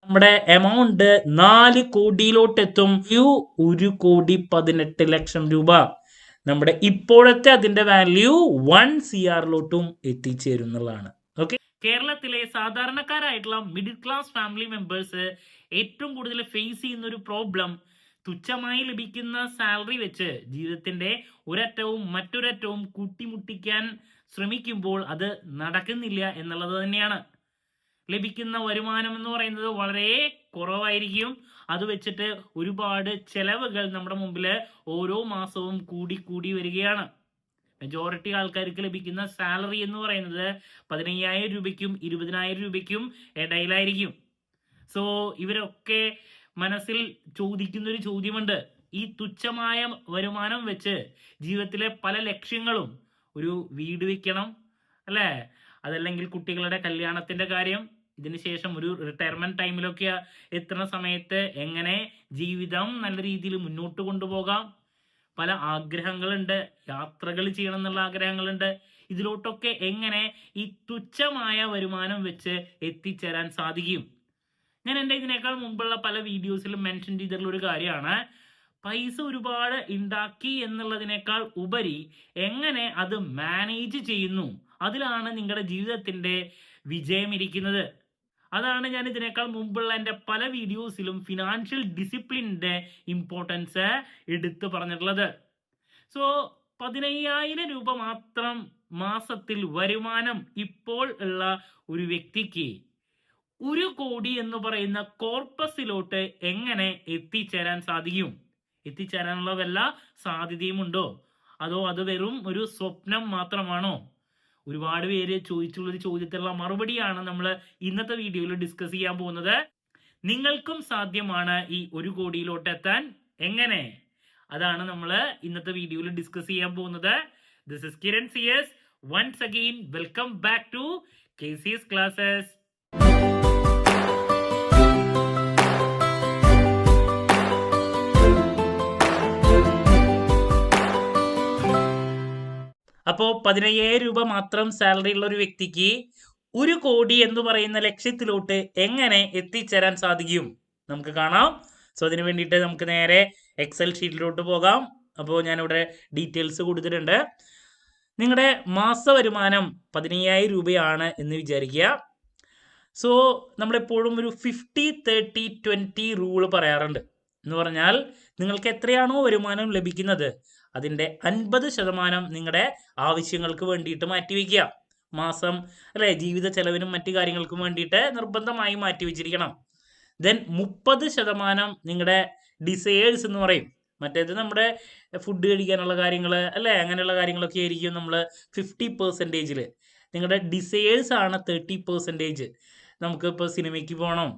നമ്മുടെ എമൗണ്ട് 4 കോടിയിലോട്ട് എത്തും. 1,18,00,000 രൂപ. നമ്മുടെ ഇപ്പോഴത്തെ അതിന്റെ വാല്യൂ 1 CR എത്തിച്ചേരും എന്നുള്ളതാണ്. ഓക്കെ, കേരളത്തിലെ സാധാരണക്കാരായിട്ടുള്ള മിഡിൽ ക്ലാസ് ഫാമിലി മെമ്പേഴ്സ് ഏറ്റവും കൂടുതൽ ഫേസ് ചെയ്യുന്ന ഒരു പ്രോബ്ലം, തുച്ഛമായി ലഭിക്കുന്ന സാലറി വെച്ച് ജീവിതത്തിന്റെ ഒരറ്റവും മറ്റൊരറ്റവും കൂട്ടിമുട്ടിക്കാൻ ശ്രമിക്കുമ്പോൾ അത് നടക്കുന്നില്ല എന്നുള്ളത് തന്നെയാണ്. ലഭിക്കുന്ന വരുമാനം എന്ന് പറയുന്നത് വളരെ കുറവായിരിക്കും. അത് വെച്ചിട്ട് ഒരുപാട് ചെലവുകൾ നമ്മുടെ മുമ്പിൽ ഓരോ മാസവും കൂടി വരികയാണ്. മെജോറിറ്റി ആൾക്കാർക്ക് ലഭിക്കുന്ന സാലറി എന്ന് പറയുന്നത് 15,000 രൂപയ്ക്കും 20,000 രൂപയ്ക്കും ഇടയിലായിരിക്കും. സോ ഇവരൊക്കെ മനസ്സിൽ ചോദിക്കുന്ന ഒരു ചോദ്യമുണ്ട്, ഈ തുച്ഛമായ വരുമാനം വെച്ച് ജീവിതത്തിലെ പല ലക്ഷ്യങ്ങളും, ഒരു വീട് വെക്കണം അല്ലേ, അതല്ലെങ്കിൽ കുട്ടികളുടെ കല്യാണത്തിന്റെ കാര്യം, ഇതിനുശേഷം ഒരു റിട്ടയർമെന്റ് ടൈമിലൊക്കെ എത്തുന്ന സമയത്ത് എങ്ങനെ ജീവിതം നല്ല രീതിയിൽ മുന്നോട്ട് കൊണ്ടുപോകാം, പല ആഗ്രഹങ്ങളുണ്ട്, യാത്രകൾ ചെയ്യണം എന്നുള്ള ആഗ്രഹങ്ങളുണ്ട്. ഇതിലോട്ടൊക്കെ എങ്ങനെ ഈ തുച്ഛമായ വരുമാനം വെച്ച് എത്തിച്ചേരാൻ സാധിക്കും? ഞാൻ എൻ്റെ ഇതിനേക്കാൾ മുമ്പുള്ള പല വീഡിയോസിലും മെൻഷൻ ചെയ്തിട്ടുള്ള ഒരു കാര്യമാണ്, പൈസ ഒരുപാട് ഉണ്ടാക്കി എന്നുള്ളതിനേക്കാൾ ഉപരി എങ്ങനെ അത് മാനേജ് ചെയ്യുന്നു, അതിലാണ് നിങ്ങളുടെ ജീവിതത്തിന്റെ വിജയം ഇരിക്കുന്നത്. അതാണ് ഞാൻ ഇതിനേക്കാൾ മുമ്പുള്ള എൻ്റെ പല വീഡിയോസിലും ഫിനാൻഷ്യൽ ഡിസിപ്ലിൻ്റെ ഇമ്പോർട്ടൻസ് എടുത്തു പറഞ്ഞിട്ടുള്ളത്. സോ 15,000 രൂപ മാത്രം മാസത്തിൽ വരുമാനം ഇപ്പോൾ ഉള്ള ഒരു വ്യക്തിക്ക് 1 കോടി എന്ന് പറയുന്ന കോർപ്പസിലോട്ട് എങ്ങനെ എത്തിച്ചേരാൻ സാധിക്കും? എത്തിച്ചേരാനുള്ള വല്ല സാധ്യതയുമുണ്ടോ? അതോ അത് വെറും ഒരു സ്വപ്നം മാത്രമാണോ? ഒരുപാട് പേര് ചോദിച്ചുള്ളൊരു ചോദ്യത്തിലുള്ള മറുപടിയാണ് നമ്മൾ ഇന്നത്തെ വീഡിയോയിൽ ഡിസ്കസ് ചെയ്യാൻ പോകുന്നത്. നിങ്ങൾക്കും സാധ്യമാണ് ഈ 1 കോടിയിലോട്ട് എത്താൻ. എങ്ങനെ? അതാണ് നമ്മൾ ഇന്നത്തെ വീഡിയോയിൽ ഡിസ്കസ് ചെയ്യാൻ പോകുന്നത്. This is Kiran CS. Once again welcome back to KCS classes. അപ്പോൾ 15,000 രൂപ മാത്രം സാലറി ഉള്ള ഒരു വ്യക്തിക്ക് 1 കോടി എന്ന് പറയുന്ന ലക്ഷ്യത്തിലോട്ട് എങ്ങനെ എത്തിച്ചേരാൻ സാധിക്കും നമുക്ക് കാണാം. സോ അതിന് വേണ്ടിയിട്ട് നമുക്ക് നേരെ എക്സൽ ഷീറ്റിലോട്ട് പോകാം. അപ്പോൾ ഞാനിവിടെ ഡീറ്റെയിൽസ് കൊടുത്തിട്ടുണ്ട്. നിങ്ങളുടെ മാസ വരുമാനം 15,000 രൂപയാണ് എന്ന് വിചാരിക്കുക. സോ നമ്മളെപ്പോഴും ഒരു 50-30-20 റൂള് പറയാറുണ്ട്. എന്ന് പറഞ്ഞാൽ നിങ്ങൾക്ക് എത്രയാണോ വരുമാനം ലഭിക്കുന്നത് അതിൻ്റെ 50% നിങ്ങളുടെ ആവശ്യങ്ങൾക്ക് വേണ്ടിയിട്ട് മാറ്റിവെക്കുക. മാസം അല്ലെ, ജീവിത ചെലവിനും മറ്റു കാര്യങ്ങൾക്കും വേണ്ടിയിട്ട് നിർബന്ധമായി മാറ്റിവെച്ചിരിക്കണം. ദെൻ 30% നിങ്ങളുടെ ഡിസയേഴ്സ് എന്ന് പറയും. മറ്റേത് നമ്മുടെ ഫുഡ് കഴിക്കാനുള്ള കാര്യങ്ങൾ അല്ലേ, അങ്ങനെയുള്ള കാര്യങ്ങളൊക്കെ ആയിരിക്കും നമ്മൾ 50%. നിങ്ങളുടെ ഡിസയേഴ്സ് ആണ് 30%. നമുക്കിപ്പോൾ സിനിമയ്ക്ക് പോകണം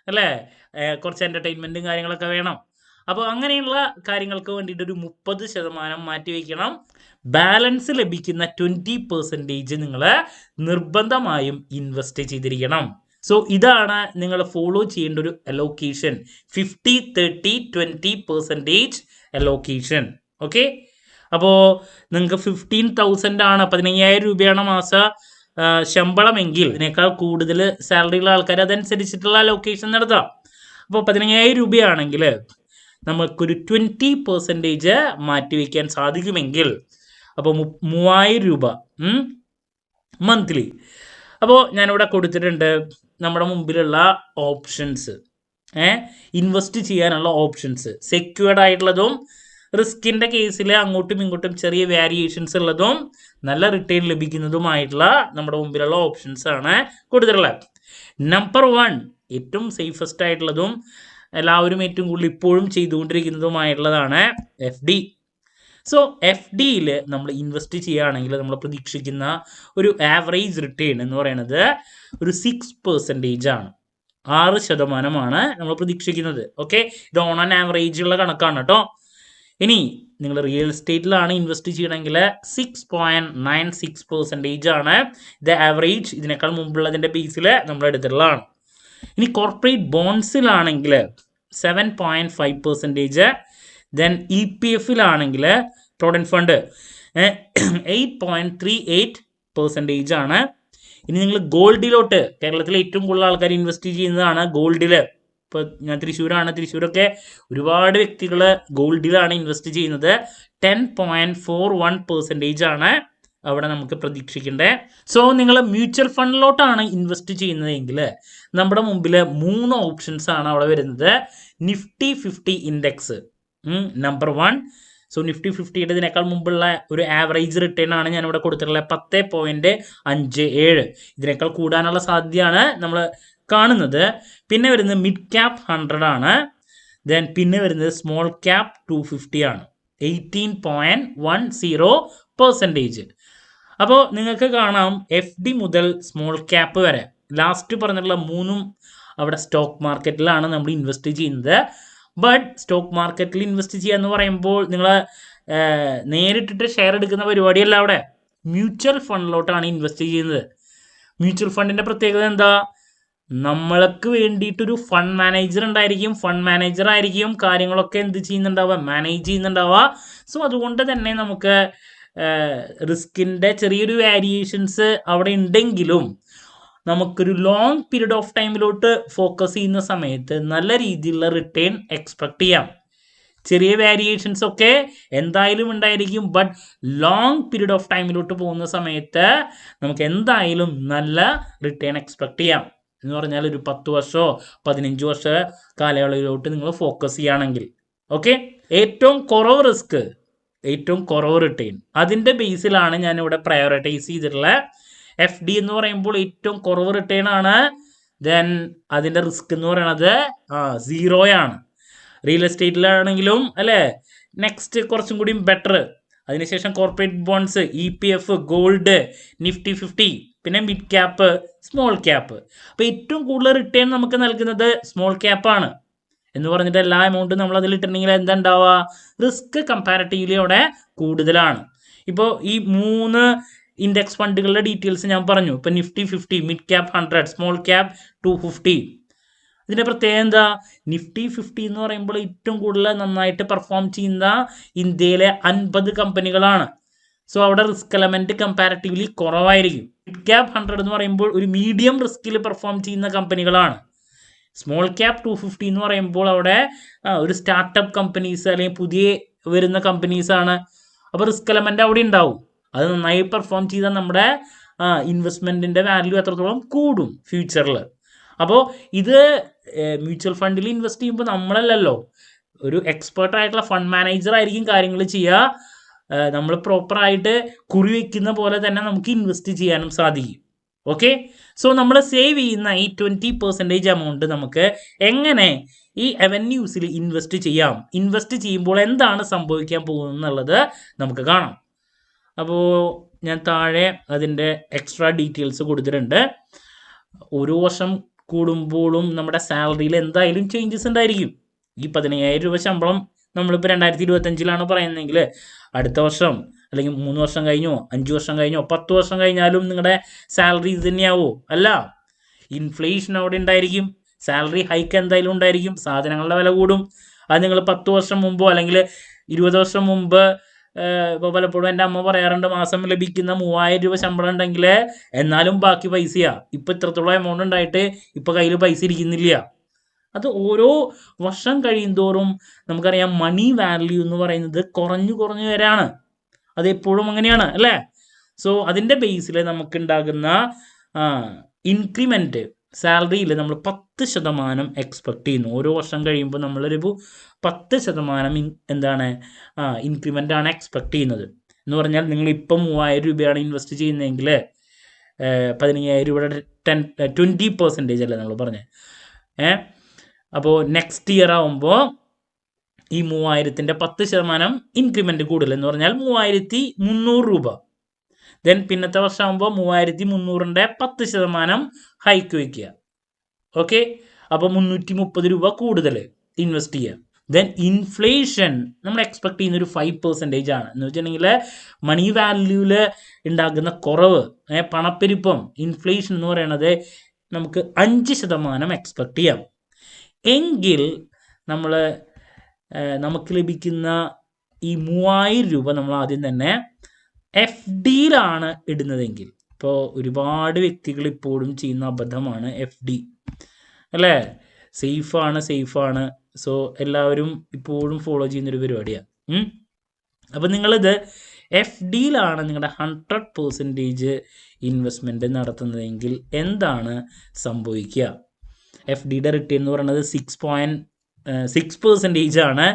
അല്ലേ, കുറച്ച് എൻ്റർടൈൻമെൻറ്റും കാര്യങ്ങളൊക്കെ വേണം. അപ്പോൾ അങ്ങനെയുള്ള കാര്യങ്ങൾക്ക് വേണ്ടിയിട്ട് ഒരു 30% മാറ്റിവെക്കണം. ബാലൻസ് ലഭിക്കുന്ന 20% നിങ്ങൾ നിർബന്ധമായും ഇൻവെസ്റ്റ് ചെയ്തിരിക്കണം. സോ ഇതാണ് നിങ്ങൾ ഫോളോ ചെയ്യേണ്ട ഒരു അലോക്കേഷൻ, 50-30-20% അലോക്കേഷൻ. ഓക്കെ, അപ്പോൾ നിങ്ങൾക്ക് 15,000 ആണ്, 15,000 രൂപയാണ് മാസ ശമ്പളമെങ്കിൽ ഇതിനേക്കാൾ കൂടുതൽ സാലറി ഉള്ള ആൾക്കാർ അതനുസരിച്ചിട്ടുള്ള അലോക്കേഷൻ നടത്താം. അപ്പോൾ 15,000 രൂപയാണെങ്കിൽ നമുക്കൊരു 20% മാറ്റിവെക്കാൻ സാധിക്കുമെങ്കിൽ അപ്പോൾ 3,000 രൂപ മന്ത്ലി. അപ്പോൾ ഞാനിവിടെ കൊടുത്തിട്ടുണ്ട് നമ്മുടെ മുമ്പിലുള്ള ഓപ്ഷൻസ്, ഇൻവെസ്റ്റ് ചെയ്യാനുള്ള ഓപ്ഷൻസ്. സെക്യൂർഡ് ആയിട്ടുള്ളതും റിസ്കിൻ്റെ കേസിൽ അങ്ങോട്ടും ഇങ്ങോട്ടും ചെറിയ വേരിയേഷൻസ് ഉള്ളതും നല്ല റിട്ടേൺ ലഭിക്കുന്നതുമായിട്ടുള്ള നമ്മുടെ മുമ്പിലുള്ള ഓപ്ഷൻസ് ആണ് കൊടുത്തിട്ടുള്ളത്. നമ്പർ 1 ഏറ്റവും സേഫസ്റ്റ് ആയിട്ടുള്ളതും എല്ലാവരും ഏറ്റവും കൂടുതൽ ഇപ്പോഴും ചെയ്തുകൊണ്ടിരിക്കുന്നതുമായിട്ടുള്ളതാണ് FD. സോ FDയിൽ നമ്മൾ ഇൻവെസ്റ്റ് ചെയ്യുകയാണെങ്കിൽ നമ്മൾ പ്രതീക്ഷിക്കുന്ന ഒരു ആവറേജ് റിട്ടേൺ എന്ന് പറയുന്നത് ഒരു 6% ആണ്, 6% നമ്മൾ പ്രതീക്ഷിക്കുന്നത്. ഓക്കെ, ഇത് ഓൺ ആൻ ആവറേജ് ഉള്ള കണക്കാണ് കേട്ടോ. ഇനി നിങ്ങൾ റിയൽ എസ്റ്റേറ്റിലാണ് ഇൻവെസ്റ്റ് ചെയ്യണമെങ്കിൽ 6.96% ആണ് ഇത് ആവറേജ്. ഇതിനേക്കാൾ മുമ്പുള്ളതിൻ്റെ ബേസിൽ നമ്മൾ എടുത്തിട്ടുള്ളതാണ്. ഇനി കോർപ്പറേറ്റ് ബോൺസിലാണെങ്കിൽ 7.5%. ദെൻ EPFിലാണെങ്കിൽ പ്രൊവിഡൻറ്റ് ഫണ്ട് 8.38% ആണ്. ഇനി നിങ്ങൾ ഗോൾഡിലോട്ട്, കേരളത്തിലെ ഏറ്റവും കൂടുതൽ ആൾക്കാർ ഇൻവെസ്റ്റ് ചെയ്യുന്നതാണ് ഗോൾഡിൽ. ഇപ്പോൾ ഞാൻ തൃശ്ശൂരാണ്, തൃശ്ശൂരൊക്കെ ഒരുപാട് വ്യക്തികൾ ഗോൾഡിലാണ് ഇൻവെസ്റ്റ് ചെയ്യുന്നത്. 10.41% ആണ് അവിടെ നമുക്ക് പ്രതീക്ഷിക്കേണ്ടത്. സോ നിങ്ങൾ മ്യൂച്വൽ ഫണ്ടിലോട്ടാണ് ഇൻവെസ്റ്റ് ചെയ്യുന്നതെങ്കിൽ നമ്മുടെ മുമ്പിൽ 3 ഓപ്ഷൻസ് ആണ് അവിടെ വരുന്നത്. Nifty 50 index number 1. So Nifty 50യുടെ ഇതിനേക്കാൾ മുമ്പുള്ള ഒരു ആവറേജ് റിട്ടേൺ ആണ് ഞാനിവിടെ കൊടുത്തിട്ടുള്ളത് 10.57. ഇതിനേക്കാൾ കൂടാനുള്ള സാധ്യതയാണ് നമ്മൾ കാണുന്നത്. പിന്നെ വരുന്നത് മിഡ് ക്യാപ് 100 ആണ്. ദെൻ പിന്നെ വരുന്നത് സ്മോൾ ക്യാപ് 250 ആണ്. 18.10%. അപ്പോൾ നിങ്ങൾക്ക് കാണാം FD മുതൽ സ്മോൾ ക്യാപ്പ് വരെ ലാസ്റ്റ് പറഞ്ഞിട്ടുള്ള 3ഉം അവിടെ സ്റ്റോക്ക് മാർക്കറ്റിലാണ് നമ്മൾ ഇൻവെസ്റ്റ് ചെയ്യുന്നത്. ബട്ട് സ്റ്റോക്ക് മാർക്കറ്റിൽ ഇൻവെസ്റ്റ് ചെയ്യുക എന്ന് പറയുമ്പോൾ നിങ്ങൾ നേരിട്ടിട്ട് ഷെയർ എടുക്കുന്ന പരിപാടിയല്ല. അവിടെ മ്യൂച്വൽ ഫണ്ടിലോട്ടാണ് ഇൻവെസ്റ്റ് ചെയ്യുന്നത്. മ്യൂച്വൽ ഫണ്ടിൻ്റെ പ്രത്യേകത എന്താ? നമ്മൾക്ക് വേണ്ടിയിട്ടൊരു ഫണ്ട് മാനേജർ ഉണ്ടായിരിക്കും. ഫണ്ട് മാനേജർ ആയിരിക്കും കാര്യങ്ങളൊക്കെ എന്ത് ചെയ്യുന്നുണ്ടാവുക, മാനേജ് ചെയ്യുന്നുണ്ടാവുക. സോ അതുകൊണ്ട് തന്നെ നമുക്ക് റിസ്കിൻ്റെ ചെറിയൊരു വേരിയേഷൻസ് അവിടെ ഉണ്ടെങ്കിലും നമുക്കൊരു ലോങ് പീരീഡ് ഓഫ് ടൈമിലോട്ട് ഫോക്കസ് ചെയ്യുന്ന സമയത്ത് നല്ല രീതിയിലുള്ള റിട്ടേൺ എക്സ്പെക്ട് ചെയ്യാം. ചെറിയ വേരിയേഷൻസ് ഒക്കെ എന്തായാലും ഉണ്ടായിരിക്കും. ബട്ട് ലോങ് പീരീഡ് ഓഫ് ടൈമിലോട്ട് പോകുന്ന സമയത്ത് നമുക്ക് എന്തായാലും നല്ല റിട്ടേൺ എക്സ്പെക്ട് ചെയ്യാം. എന്ന് പറഞ്ഞാൽ ഒരു 10 വർഷമോ 15 വർഷ കാലയളവിലോട്ട് നിങ്ങൾ ഫോക്കസ് ചെയ്യുകയാണെങ്കിൽ. ഓക്കെ, ഏറ്റവും കുറവ് റിസ്ക്, ഏറ്റവും കുറവ് റിട്ടേൺ, അതിൻ്റെ ബേസിലാണ് ഞാനിവിടെ പ്രയോറിറ്റൈസ് ചെയ്തിട്ടുള്ള FD എന്ന് പറയുമ്പോൾ ഏറ്റവും കുറവ് റിട്ടേൺ ആണ്. ദെൻ അതിൻ്റെ റിസ്ക് എന്ന് പറയുന്നത് 0 ആണ്. റിയൽ എസ്റ്റേറ്റിലാണെങ്കിലും അല്ലേ, നെക്സ്റ്റ് കുറച്ചും കൂടി ബെറ്റർ. അതിനുശേഷം corporate bonds, EPF, gold, Nifty 50, പിന്നെ മിഡ് ക്യാപ്പ്, സ്മോൾ ക്യാപ്പ്. അപ്പോൾ ഏറ്റവും കൂടുതൽ റിട്ടേൺ നമുക്ക് നൽകുന്നത് സ്മോൾ ക്യാപ്പാണ് എന്ന് പറഞ്ഞിട്ട് എല്ലാ എമൗണ്ടും നമ്മൾ അതിൽ ഇട്ടിട്ടുണ്ടെങ്കിൽ എന്താ ഉണ്ടാവുക? റിസ്ക് കമ്പാരിറ്റീവ്ലി അവിടെ കൂടുതലാണ്. ഇപ്പോൾ ഈ 3 ഇൻഡെക്സ് ഫണ്ടുകളുടെ ഡീറ്റെയിൽസ് ഞാൻ പറഞ്ഞു. ഇപ്പോൾ Nifty 50, mid cap 100, small cap 250. ഇതിൻ്റെ പ്രത്യേകത എന്താ? നിഫ്റ്റി 50 എന്ന് പറയുമ്പോൾ ഏറ്റവും കൂടുതൽ നന്നായിട്ട് പെർഫോം ചെയ്യുന്ന ഇന്ത്യയിലെ 50 കമ്പനികളാണ്. സോ അവിടെ റിസ്ക് എലമെൻറ്റ് കമ്പാരിറ്റീവ്ലി കുറവായിരിക്കും. മിഡ് ക്യാപ് 100 എന്ന് പറയുമ്പോൾ ഒരു മീഡിയം റിസ്കിൽ പെർഫോം ചെയ്യുന്ന കമ്പനികളാണ്. സ്മോൾ ക്യാപ് 250 എന്ന് പറയുമ്പോൾ അവിടെ ഒരു സ്റ്റാർട്ടപ്പ് കമ്പനീസ് അല്ലെങ്കിൽ പുതിയ വരുന്ന കമ്പനീസാണ്. അപ്പോൾ റിസ്ക് എലമെൻ്റ് അവിടെ ഉണ്ടാവും. അത് നന്നായി പെർഫോം ചെയ്താൽ നമ്മുടെ ഇൻവെസ്റ്റ്മെൻറ്റിൻ്റെ വാല്യൂ എത്രത്തോളം കൂടും ഫ്യൂച്ചറിൽ. അപ്പോൾ ഇത് മ്യൂച്വൽ ഫണ്ടിൽ ഇൻവെസ്റ്റ് ചെയ്യുമ്പോൾ നമ്മളല്ലല്ലോ, ഒരു എക്സ്പേർട്ട് ആയിട്ടുള്ള ഫണ്ട് മാനേജർ ആയിരിക്കും കാര്യങ്ങൾ ചെയ്യുക. നമ്മൾ പ്രോപ്പറായിട്ട് കുറി വയ്ക്കുന്ന പോലെ തന്നെ നമുക്ക് ഇൻവെസ്റ്റ് ചെയ്യാനും സാധിക്കും. ഓക്കെ, സോ നമ്മൾ സേവ് ചെയ്യുന്ന ഈ 20% എമൗണ്ട് നമുക്ക് എങ്ങനെ ഈ അവന്യൂസിൽ ഇൻവെസ്റ്റ് ചെയ്യാം, ഇൻവെസ്റ്റ് ചെയ്യുമ്പോൾ എന്താണ് സംഭവിക്കാൻ പോകുന്നത് എന്നുള്ളത് നമുക്ക് കാണാം. അപ്പോൾ ഞാൻ താഴെ അതിൻ്റെ എക്സ്ട്രാ ഡീറ്റെയിൽസ് കൊടുത്തിട്ടുണ്ട്. ഓരോ വർഷം കൂടുമ്പോഴും നമ്മുടെ സാലറിയിൽ എന്തായാലും ചേഞ്ചസ് ഉണ്ടായിരിക്കും. ഈ 15,000 രൂപ ശമ്പളം നമ്മളിപ്പോൾ 2025 പറയുന്നതെങ്കിൽ അടുത്ത വർഷം അല്ലെങ്കിൽ 3 വർഷം കഴിഞ്ഞോ 5 വർഷം കഴിഞ്ഞോ 10 വർഷം കഴിഞ്ഞാലും നിങ്ങളുടെ സാലറി ഇത് തന്നെയാവോ? അല്ല, ഇൻഫ്ലേഷൻ അവിടെ ഉണ്ടായിരിക്കും. സാലറി ഹൈക്ക് എന്തായാലും ഉണ്ടായിരിക്കും. സാധനങ്ങളുടെ വില കൂടും. അത് നിങ്ങൾ 10 വർഷം മുമ്പോ അല്ലെങ്കിൽ 20 വർഷം മുമ്പ് ഇപ്പോൾ പലപ്പോഴും എൻ്റെ അമ്മ പറയാറുണ്ട്, മാസം ലഭിക്കുന്ന 3,000 രൂപ ശമ്പളം ഉണ്ടെങ്കിൽ എന്നാലും ബാക്കി പൈസയാണ്. ഇപ്പോൾ ഇത്രത്തോളം എമൗണ്ട് ഉണ്ടായിട്ട് ഇപ്പോൾ കയ്യിൽ പൈസ ഇരിക്കുന്നില്ല. അത് ഓരോ വർഷം കഴിയുന്തോറും നമുക്കറിയാം മണി വാല്യൂ എന്ന് പറയുന്നത് കുറഞ്ഞു വരാണ്. അത് എപ്പോഴും അങ്ങനെയാണ് അല്ലേ? സോ അതിൻ്റെ ബേസിൽ നമുക്കുണ്ടാകുന്ന ഇൻക്രിമെൻറ്റ് സാലറിയിൽ നമ്മൾ 10% എക്സ്പെക്ട് ചെയ്യുന്നു. ഓരോ വർഷം കഴിയുമ്പോൾ നമ്മളൊരു 10% എന്താണ് ഇൻക്രിമെൻ്റാണ് എക്സ്പെക്ട് ചെയ്യുന്നത്. എന്ന് പറഞ്ഞാൽ നിങ്ങളിപ്പം 3,000 രൂപയാണ് ഇൻവെസ്റ്റ് ചെയ്യുന്നതെങ്കിൽ 15,000 രൂപയുടെ 20% അല്ലേ നമ്മൾ പറഞ്ഞത്. അപ്പോൾ നെക്സ്റ്റ് ഇയർ ആകുമ്പോൾ ഈ 3,000ൻ്റെ 10% ഇൻക്രിമെൻറ്റ് കൂടുതൽ എന്ന് പറഞ്ഞാൽ 3,300 രൂപ. ദെൻ പിന്നത്തെ വർഷമാകുമ്പോൾ 3,300ൻ്റെ 10% ഹൈക്ക് വയ്ക്കുക. ഓക്കെ, അപ്പോൾ 330 രൂപ കൂടുതൽ ഇൻവെസ്റ്റ് ചെയ്യുക. ദെൻ ഇൻഫ്ലേഷൻ നമ്മൾ എക്സ്പെക്ട് ചെയ്യുന്ന ഒരു 5% ആണ്. എന്ന് വെച്ചിട്ടുണ്ടെങ്കിൽ മണി വാല്യൂവിൽ ഉണ്ടാകുന്ന കുറവ്, പണപ്പെരുപ്പം, ഇൻഫ്ലേഷൻ എന്ന് പറയുന്നത് നമുക്ക് 5% എക്സ്പെക്ട് ചെയ്യാം. എങ്കിൽ നമുക്ക് ലഭിക്കുന്ന ഈ 3,000 രൂപ നമ്മൾ ആദ്യം തന്നെ FDയിലാണ് ഇടുന്നതെങ്കിൽ, ഇപ്പോൾ ഒരുപാട് വ്യക്തികൾ ഇപ്പോഴും ചെയ്യുന്ന അബദ്ധമാണ് FD അല്ലേ. സേഫാണ്. സോ എല്ലാവരും ഇപ്പോഴും ഫോളോ ചെയ്യുന്നൊരു പരിപാടിയാണ്. അപ്പോൾ നിങ്ങളിത് FDയിലാണ് നിങ്ങളുടെ 100% ഇൻവെസ്റ്റ്മെൻറ്റ് നടത്തുന്നതെങ്കിൽ എന്താണ് സംഭവിക്കുക? FDയുടെ റിട്ടേൺ എന്ന് പറയുന്നത് 6.6% ആണ്.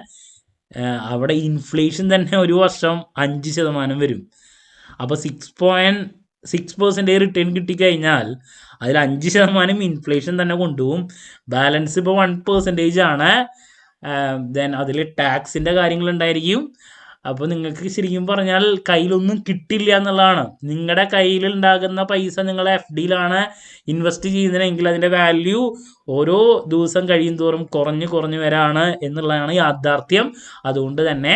അവിടെ ഇൻഫ്ലേഷൻ തന്നെ ഒരു വർഷം 5% വരും. അപ്പോൾ 6.6% റിട്ടേൺ കിട്ടിക്കഴിഞ്ഞാൽ അതിൽ 5% ഇൻഫ്ലേഷൻ തന്നെ കൊണ്ടുപോകും. ബാലൻസ് ഇപ്പോൾ 1% ആണ്. ദെൻ അതിൽ ടാക്സിൻ്റെ കാര്യങ്ങളുണ്ടായിരിക്കും. അപ്പോൾ നിങ്ങൾക്ക് ശരിക്കും പറഞ്ഞാൽ കയ്യിലൊന്നും കിട്ടില്ല എന്നുള്ളതാണ്. നിങ്ങളുടെ കയ്യിൽ ഉണ്ടാകുന്ന പൈസ നിങ്ങൾ FDയിലാണ് ഇൻവെസ്റ്റ് ചെയ്യുന്നതെങ്കിൽ അതിൻ്റെ വാല്യൂ ഓരോ ദിവസം കഴിയും തോറും കുറഞ്ഞു വരാണ് എന്നുള്ളതാണ് യാഥാർത്ഥ്യം. അതുകൊണ്ട് തന്നെ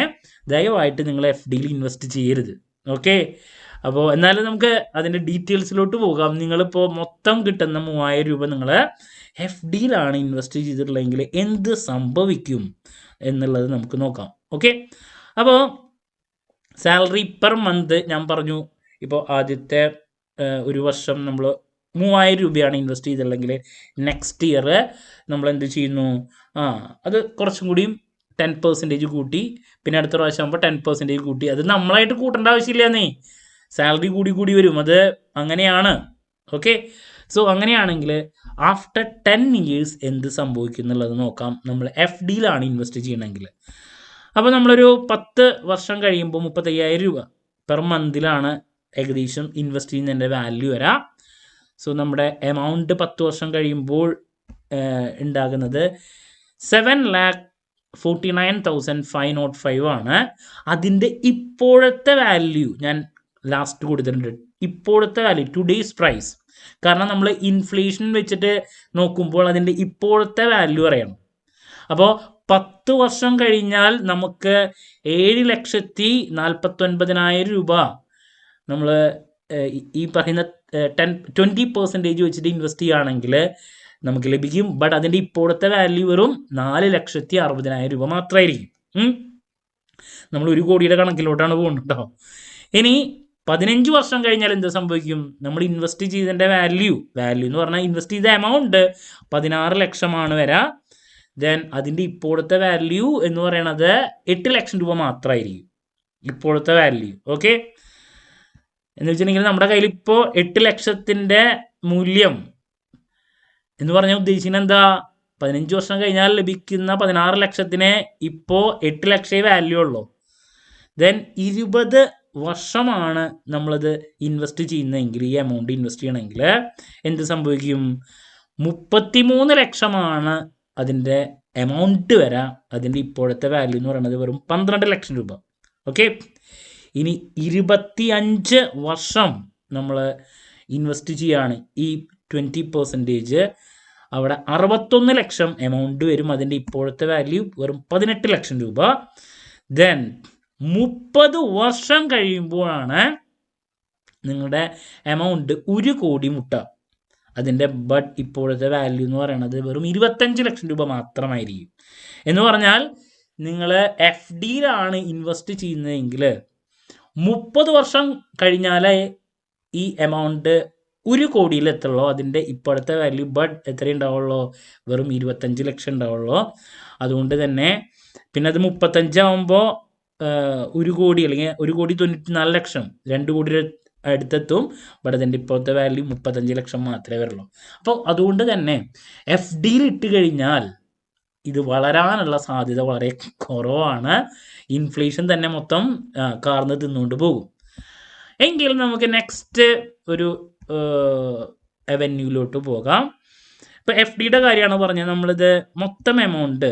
ദയവായിട്ട് നിങ്ങൾ FDയിൽ ഇൻവെസ്റ്റ് ചെയ്യരുത്. ഓക്കെ, അപ്പോൾ എന്നാലും നമുക്ക് അതിൻ്റെ ഡീറ്റെയിൽസിലോട്ട് പോകാം. നിങ്ങളിപ്പോൾ മൊത്തം കിട്ടുന്ന 3000 രൂപ നിങ്ങൾ FDയിലാണ് ഇൻവെസ്റ്റ് ചെയ്തിട്ടുള്ളതെങ്കിൽ എന്ത് സംഭവിക്കും എന്നുള്ളത് നമുക്ക് നോക്കാം. ഓക്കെ, അപ്പോൾ സാലറി പെർ മന്ത് ഞാൻ പറഞ്ഞു. ഇപ്പോൾ ആദ്യത്തെ ഒരു വർഷം നമ്മൾ 3000 രൂപയാണ് ഇൻവെസ്റ്റ് ചെയ്തിട്ടുണ്ടെങ്കിൽ നെക്സ്റ്റ് ഇയർ നമ്മൾ എന്ത് ചെയ്യുന്നു? അത് കുറച്ചും കൂടിയും 10% കൂട്ടി. പിന്നെ അടുത്ത പ്രാവശ്യം ആകുമ്പോൾ 10% കൂട്ടി. അത് നമ്മളായിട്ട് കൂട്ടേണ്ട ആവശ്യമില്ലെന്നേ, സാലറി കൂടി വരും. അത് അങ്ങനെയാണ്. ഓക്കെ, സോ അങ്ങനെയാണെങ്കിൽ ആഫ്റ്റർ 10 years എന്ത് സംഭവിക്കും എന്നുള്ളത് നോക്കാം. നമ്മൾ FDയിലാണ് ഇൻവെസ്റ്റ് ചെയ്യണമെങ്കിൽ. അപ്പോൾ നമ്മളൊരു 10 വർഷം കഴിയുമ്പോൾ 35,000 രൂപ പെർ മന്തിലാണ് ഏകദേശം ഇൻവെസ്റ്റ് ചെയ്യുന്നതിൻ്റെ വാല്യൂ വരാം. സോ നമ്മുടെ എമൗണ്ട് 10 വർഷം കഴിയുമ്പോൾ ഉണ്ടാകുന്നത് 7,49,505 ആണ്. അതിൻ്റെ ഇപ്പോഴത്തെ വാല്യൂ ഞാൻ ലാസ്റ്റ് കൊടുത്തിട്ടുണ്ട്. ഇപ്പോഴത്തെ വാല്യൂ ടുഡേയ്സ് പ്രൈസ്. കാരണം നമ്മൾ ഇൻഫ്ലേഷൻ വെച്ചിട്ട് നോക്കുമ്പോൾ അതിൻ്റെ ഇപ്പോഴത്തെ വാല്യൂ അറിയണം. അപ്പോൾ 10 വർഷം കഴിഞ്ഞാൽ നമുക്ക് 7,49,000 രൂപ നമ്മൾ ഈ പറയുന്ന 20% വെച്ചിട്ട് ഇൻവെസ്റ്റ് ചെയ്യുകയാണെങ്കിൽ നമുക്ക് ലഭിക്കും. ബട്ട് അതിൻ്റെ ഇപ്പോഴത്തെ വാല്യൂ വെറും 4,60,000 രൂപ മാത്രമായിരിക്കും. നമ്മൾ 1 കോടിയുടെ കണക്കിലോട്ടാണ് പോകുന്നത് കേട്ടോ. ഇനി 15 വർഷം കഴിഞ്ഞാൽ എന്ത് സംഭവിക്കും? നമ്മൾ ഇൻവെസ്റ്റ് ചെയ്തതിൻ്റെ വാല്യൂ എന്ന് പറഞ്ഞാൽ ഇൻവെസ്റ്റ് ചെയ്ത എമൗണ്ട് 16 ലക്ഷമാണ് വരാം. ദെൻ അതിൻ്റെ ഇപ്പോഴത്തെ വാല്യൂ എന്ന് പറയുന്നത് 8 ലക്ഷം രൂപ മാത്രമായിരിക്കും ഇപ്പോഴത്തെ വാല്യൂ. ഓക്കെ, എന്ന് വെച്ചിട്ടുണ്ടെങ്കിൽ നമ്മുടെ കയ്യിൽ ഇപ്പോൾ 8 ലക്ഷത്തിൻ്റെ മൂല്യം എന്ന് പറഞ്ഞാൽ ഉദ്ദേശിക്കുന്നത് എന്താ? 15 വർഷം കഴിഞ്ഞാൽ ലഭിക്കുന്ന 16 ലക്ഷത്തിന് ഇപ്പോൾ 8 ലക്ഷമേ വാല്യൂ ഉള്ളൂ. ദെൻ 20 വർഷമാണ് നമ്മളത് ഇൻവെസ്റ്റ് ചെയ്യുന്നതെങ്കിൽ, ഈ എമൗണ്ട് ഇൻവെസ്റ്റ് ചെയ്യണമെങ്കിൽ എന്ത് സംഭവിക്കും? 33 ലക്ഷമാണ് അതിൻ്റെ എമൗണ്ട് വരാം. അതിൻ്റെ ഇപ്പോഴത്തെ വാല്യൂ എന്ന് പറയുന്നത് വെറും 12 ലക്ഷം രൂപ. ഓക്കെ, ഇനി 25 വർഷം നമ്മൾ ഇൻവെസ്റ്റ് ചെയ്യുകയാണ് ഈ 20%, അവിടെ 61 ലക്ഷം എമൗണ്ട് വരും. അതിൻ്റെ ഇപ്പോഴത്തെ വാല്യൂ വെറും 18 ലക്ഷം രൂപ. ദെൻ 30 വർഷം കഴിയുമ്പോഴാണ് നിങ്ങളുടെ എമൗണ്ട് 1 കോടി മുട്ടുക. അതിൻ്റെ ബട്ട് ഇപ്പോഴത്തെ വാല്യൂ എന്ന് പറയുന്നത് വെറും 25 ലക്ഷം രൂപ മാത്രമായിരിക്കും. എന്ന് പറഞ്ഞാൽ നിങ്ങൾ FDയിലാണ് ഇൻവെസ്റ്റ് ചെയ്യുന്നതെങ്കിൽ 30 വർഷം കഴിഞ്ഞാലേ ഈ എമൗണ്ട് 1 കോടിയിലെത്തുള്ളൂ. അതിൻ്റെ ഇപ്പോഴത്തെ വാല്യൂ ബട്ട് എത്രയും ഉണ്ടാവുള്ളൂ? വെറും 25 ലക്ഷം ഉണ്ടാവുള്ളൂ. അതുകൊണ്ട് തന്നെ പിന്നെ അത് 35 ആകുമ്പോൾ 1 കോടി അല്ലെങ്കിൽ 1,94 ലക്ഷം 2 കോടി അടുത്തെത്തും. ബട്ട് അതിൻ്റെ ഇപ്പോഴത്തെ വാല്യൂ 35 ലക്ഷം മാത്രമേ വരുള്ളൂ. അപ്പോൾ അതുകൊണ്ട് തന്നെ FDയിൽ ഇട്ട് കഴിഞ്ഞാൽ ഇത് വളരാനുള്ള സാധ്യത വളരെ കുറവാണ്. ഇൻഫ്ലേഷൻ തന്നെ മൊത്തം കാർന്ന് തിന്നുകൊണ്ട് പോകും. എങ്കിലും നമുക്ക് നെക്സ്റ്റ് ഒരു അവന്യൂലോട്ട് പോകാം. ഇപ്പോൾ FDയുടെ കാര്യമാണ് പറഞ്ഞത്. നമ്മളിത് മൊത്തം എമൗണ്ട്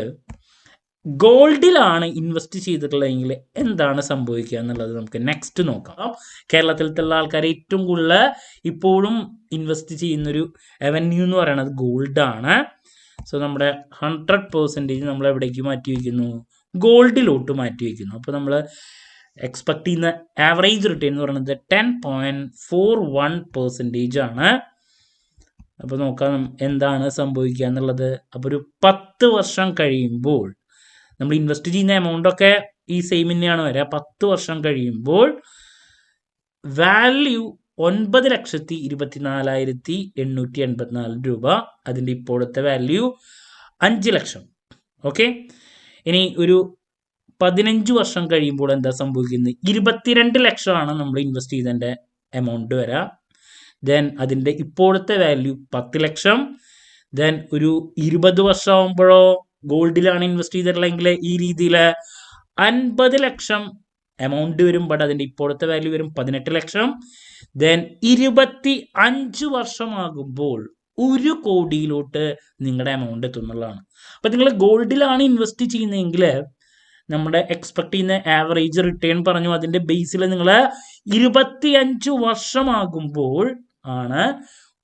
ഗോൾഡിലാണ് ഇൻവെസ്റ്റ് ചെയ്തിട്ടുള്ളതെങ്കിൽ എന്താണ് സംഭവിക്കുക എന്നുള്ളത് നമുക്ക് നെക്സ്റ്റ് നോക്കാം. കേരളത്തിലുള്ള ആൾക്കാർ ഏറ്റവും കൂടുതൽ ഇപ്പോഴും ഇൻവെസ്റ്റ് ചെയ്യുന്നൊരു അവന്യൂ എന്ന് പറയുന്നത് ഗോൾഡാണ്. സോ നമ്മുടെ 100% നമ്മൾ എവിടേക്ക് മാറ്റി വയ്ക്കുന്നു? ഗോൾഡിലോട്ട് മാറ്റി വയ്ക്കുന്നു. അപ്പോൾ നമ്മൾ എക്സ്പെക്ട് ചെയ്യുന്ന ആവറേജ് റിട്ടേൺ എന്ന് പറയുന്നത് 10.41% ആണ്. അപ്പോൾ നോക്കാം എന്താണ് സംഭവിക്കുക എന്നുള്ളത്. അപ്പോൾ ഒരു 10 വർഷം കഴിയുമ്പോൾ നമ്മൾ ഇൻവെസ്റ്റ് ചെയ്യുന്ന എമൗണ്ടൊക്കെ ഈ സെയിം തന്നെയാണ് വരിക. 10 വർഷം കഴിയുമ്പോൾ വാല്യൂ 9,24,884 രൂപ. അതിൻ്റെ ഇപ്പോഴത്തെ വാല്യൂ 5 ലക്ഷം. ഓക്കെ, ഇനി ഒരു 15 വർഷം കഴിയുമ്പോൾ എന്താ സംഭവിക്കുന്നത്? 22 ലക്ഷമാണ് നമ്മൾ ഇൻവെസ്റ്റ് ചെയ്തതിൻ്റെ എമൗണ്ട് വരാം. ദെൻ അതിൻ്റെ ഇപ്പോഴത്തെ വാല്യൂ 10 ലക്ഷം. ദെൻ ഒരു 20 വർഷം ആകുമ്പോഴോ ഗോൾഡിലാണ് ഇൻവെസ്റ്റ് ചെയ്തിട്ടുള്ളതെങ്കിൽ ഈ രീതിയിൽ 50 ലക്ഷം എമൗണ്ട് വരും. ബട്ട് അതിൻ്റെ ഇപ്പോഴത്തെ വാല്യൂ വരും 18 ലക്ഷം. ദെൻ 25 വർഷമാകുമ്പോൾ 1 കോടിയിലോട്ട് നിങ്ങളുടെ എമൗണ്ട് എത്തുന്നുള്ളതാണ്. അപ്പം നിങ്ങൾ ഗോൾഡിലാണ് ഇൻവെസ്റ്റ് ചെയ്യുന്നതെങ്കിൽ നമ്മുടെ എക്സ്പെക്ട് ചെയ്യുന്ന ആവറേജ് റിട്ടേൺ പറഞ്ഞു, അതിൻ്റെ ബേസിൽ നിങ്ങൾ 25 വർഷമാകുമ്പോൾ ആണ്